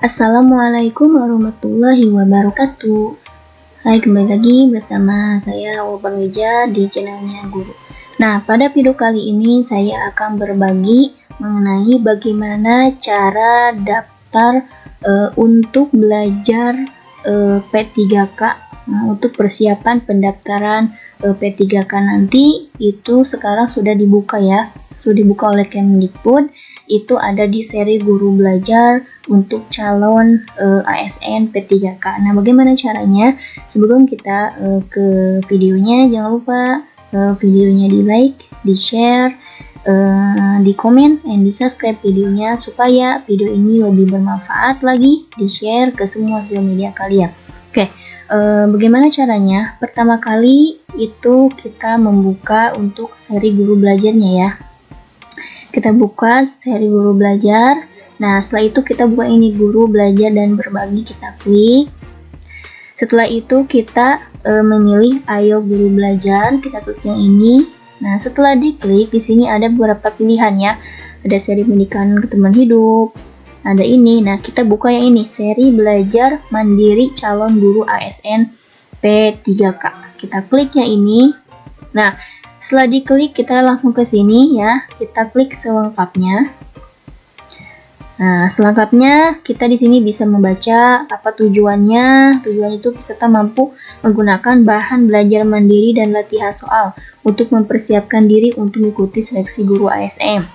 Assalamualaikum warahmatullahi wabarakatuh. Hai, kembali lagi bersama saya Wapan Wija di channelnya Guru. Nah, pada video kali ini saya akan berbagi mengenai bagaimana cara daftar untuk belajar P3K. Nah, untuk persiapan pendaftaran P3K nanti itu sekarang sudah dibuka ya. Sudah dibuka oleh Kemdikbud. Itu ada di seri guru belajar untuk calon ASN P3K. Nah, bagaimana caranya? Sebelum kita ke videonya, jangan lupa videonya di like, di share, di komen, dan di subscribe videonya supaya video ini lebih bermanfaat lagi, di share ke semua sosial media kalian. Oke, bagaimana caranya? Pertama kali itu kita membuka untuk seri guru belajarnya ya. Kita buka seri guru belajar. Nah, setelah itu kita buka ini guru belajar dan berbagi, kita klik. Setelah itu kita memilih ayo guru belajar, kita klik yang ini. Nah, setelah diklik di sini ada beberapa pilihan ya. Ada seri pendidikan keterampilan hidup. Ada ini. Nah, kita buka yang ini, seri belajar mandiri calon guru ASN P3K. Kita klik yang ini. Nah, setelah diklik kita langsung ke sini ya, kita klik selengkapnya. Nah, selengkapnya kita di sini bisa membaca apa tujuannya. Tujuan itu peserta mampu menggunakan bahan belajar mandiri dan latihan soal untuk mempersiapkan diri untuk mengikuti seleksi guru ASN.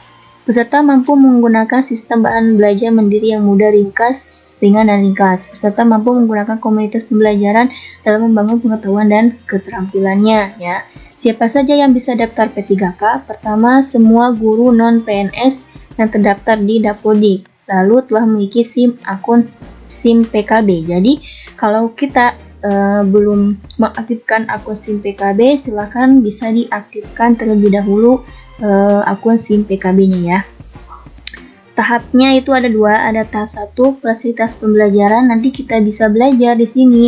Peserta mampu menggunakan sistem bahan belajar mandiri yang mudah, ringkas, ringan, dan ringkas. Peserta mampu menggunakan komunitas pembelajaran dalam membangun pengetahuan dan keterampilannya ya. Siapa saja yang bisa daftar P3K? Pertama, semua guru non-PNS yang terdaftar di Dapodik, lalu telah memiliki akun SIM PKB. Jadi, kalau kita belum mengaktifkan akun SIM PKB, silakan bisa diaktifkan terlebih dahulu akun SIM PKB-nya ya. Tahapnya itu ada dua, ada tahap 1 fasilitas pembelajaran. Nanti kita bisa belajar di sini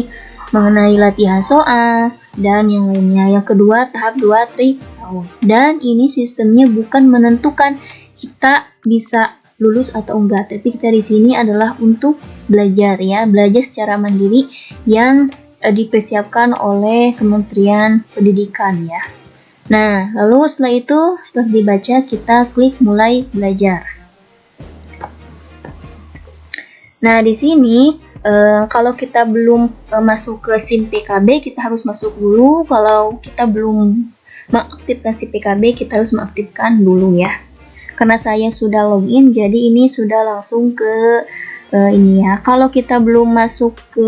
mengenai latihan soal dan yang lainnya. Yang kedua, tahap 2 trial. Dan ini sistemnya bukan menentukan kita bisa lulus atau enggak, tapi kita di sini adalah untuk belajar ya, belajar secara mandiri yang dipersiapkan oleh Kementerian Pendidikan ya. Nah, lalu setelah itu, setelah dibaca, kita klik mulai belajar. Nah, di sini kalau kita belum masuk ke SIM PKB, kita harus masuk dulu. Kalau kita belum mengaktifkan SIM PKB, kita harus mengaktifkan dulu ya. Karena saya sudah login, jadi ini sudah langsung ke ini ya. Kalau kita belum masuk ke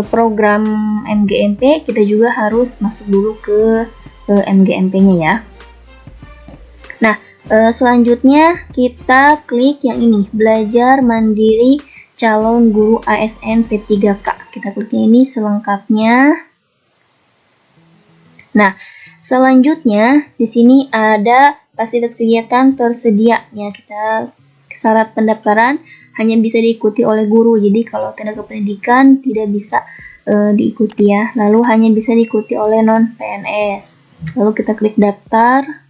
program MGMP, kita juga harus masuk dulu ke MGMP-nya ya. Nah, selanjutnya kita klik yang ini, belajar mandiri calon guru ASN P3K. Kita klik ini selengkapnya. Nah, selanjutnya di sini ada fasilitas kegiatan tersedia ya. Kita syarat pendaftaran hanya bisa diikuti oleh guru. Jadi kalau tenaga pendidikan tidak bisa diikuti ya. Lalu hanya bisa diikuti oleh non PNS. Lalu kita klik daftar.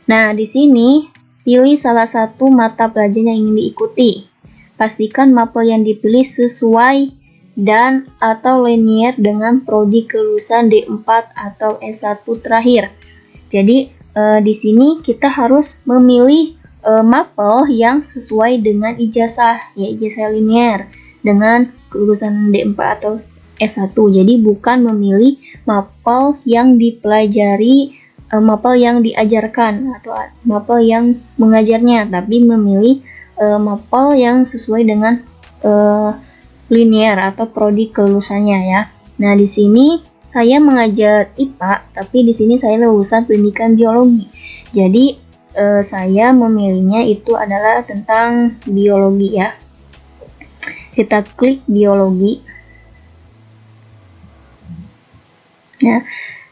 Nah, di sini pilih salah satu mata pelajaran yang ingin diikuti. Pastikan mapel yang dipilih sesuai dan atau linear dengan prodi kelulusan D4 atau S1 terakhir. Jadi di sini kita harus memilih mapel yang sesuai dengan ijazah, ya ijazah linear dengan kelulusan D4 atau S1. Jadi bukan memilih mapel yang dipelajari, mapel yang diajarkan atau mapel yang mengajarnya, tapi memilih mapel yang sesuai dengan linear atau prodi kelulusannya ya. Nah, di sini saya mengajar IPA, tapi di sini saya lulusan pendidikan biologi. Jadi saya memilihnya itu adalah tentang biologi ya. Kita klik biologi. Ya.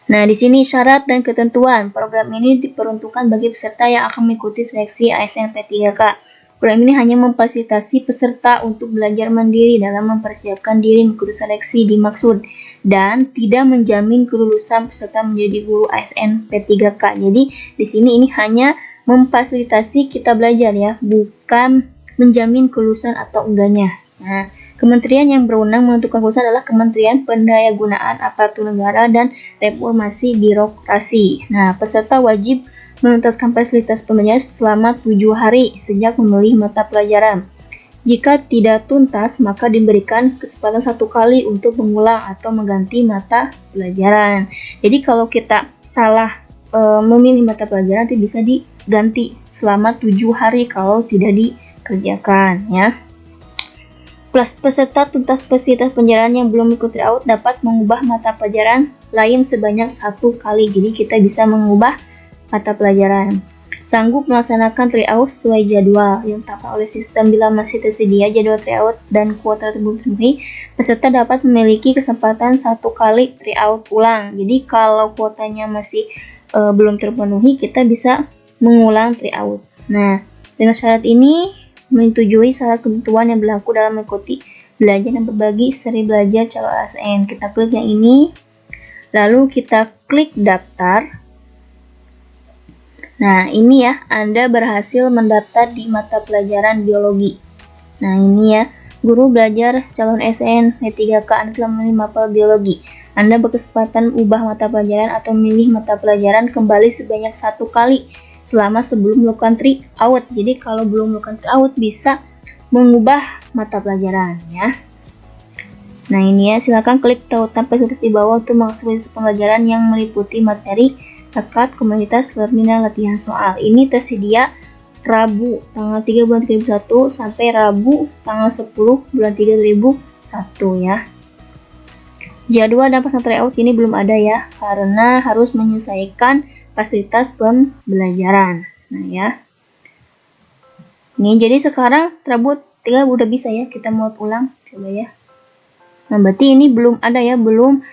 Nah, di sini syarat dan ketentuan. Program ini diperuntukkan bagi peserta yang akan mengikuti seleksi ASN P3K. Program ini hanya memfasilitasi peserta untuk belajar mandiri dalam mempersiapkan diri mengikuti seleksi dimaksud dan tidak menjamin kelulusan peserta menjadi guru ASN P3K. Jadi, di sini ini hanya memfasilitasi kita belajar ya, bukan menjamin kelulusan atau enggaknya. Nah, kementerian yang berwenang menentukan kelulusan adalah Kementerian Pendayagunaan Aparatur Negara dan Reformasi Birokrasi. Nah, peserta wajib menuntaskan fasilitas pembelajaran selama 7 hari sejak memilih mata pelajaran. Jika tidak tuntas, maka diberikan kesempatan 1 kali untuk mengulang atau mengganti mata pelajaran. Jadi kalau kita salah memilih mata pelajaran, nanti bisa diganti selama 7 hari kalau tidak dikerjakan ya. Plus peserta tuntas fasilitas pembelajaran yang belum mengikuti tryout dapat mengubah mata pelajaran lain sebanyak 1 kali. Jadi kita bisa mengubah mata pelajaran. Sanggup melaksanakan tryout sesuai jadwal yang ditetapkan oleh sistem. Bila masih tersedia jadwal tryout dan kuota belum terpenuhi, peserta dapat memiliki kesempatan 1 kali tryout ulang. Jadi kalau kuotanya masih belum terpenuhi, kita bisa mengulang tryout. Nah, dengan syarat ini menyetujui syarat ketentuan yang berlaku dalam mengikuti belajar dan berbagi seri belajar calon ASN. Kita klik yang ini, lalu kita klik daftar. Nah, ini ya, Anda berhasil mendaftar di mata pelajaran biologi. Nah, ini ya, guru belajar calon ASN W3K Anda telah memilih mapel biologi. Anda berkesempatan ubah mata pelajaran atau memilih mata pelajaran kembali sebanyak 1 kali selama sebelum melakukan tryout. Jadi kalau belum melakukan tryout bisa mengubah mata pelajaran ya. Nah, ini ya, silakan klik tautan fasilitas di bawah untuk mengakses pembelajaran yang meliputi materi terkait komunitas terminal latihan soal. Ini tersedia Rabu tanggal 3 bulan 2001 sampai Rabu tanggal 10 bulan 3 2001 ya. Jadwal dan pelaksanaan tryout ini belum ada ya, karena harus menyelesaikan fasilitas pembelajaran. Nah ya, ini jadi sekarang Rabu 3 udah bisa ya kita mau ulang, coba ya. Nah, berarti ini belum ada ya, belum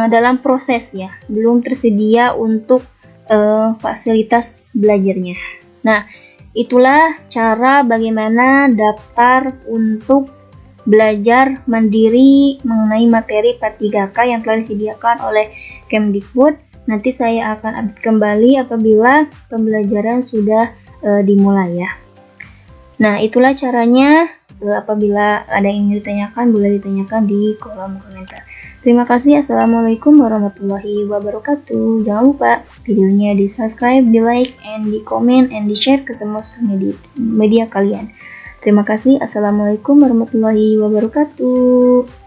dalam proses ya, belum tersedia untuk fasilitas belajarnya. Nah, itulah cara bagaimana daftar untuk belajar mandiri mengenai materi P3K yang telah disediakan oleh Kemdikbud. Nanti saya akan update kembali apabila pembelajaran sudah dimulai ya. Nah, itulah caranya. Apabila ada yang ingin ditanyakan, boleh ditanyakan di kolom komentar. Terima kasih. Assalamualaikum warahmatullahi wabarakatuh. Jangan lupa videonya di subscribe, di like, and di komen, and di share ke semua media kalian. Terima kasih. Assalamualaikum warahmatullahi wabarakatuh.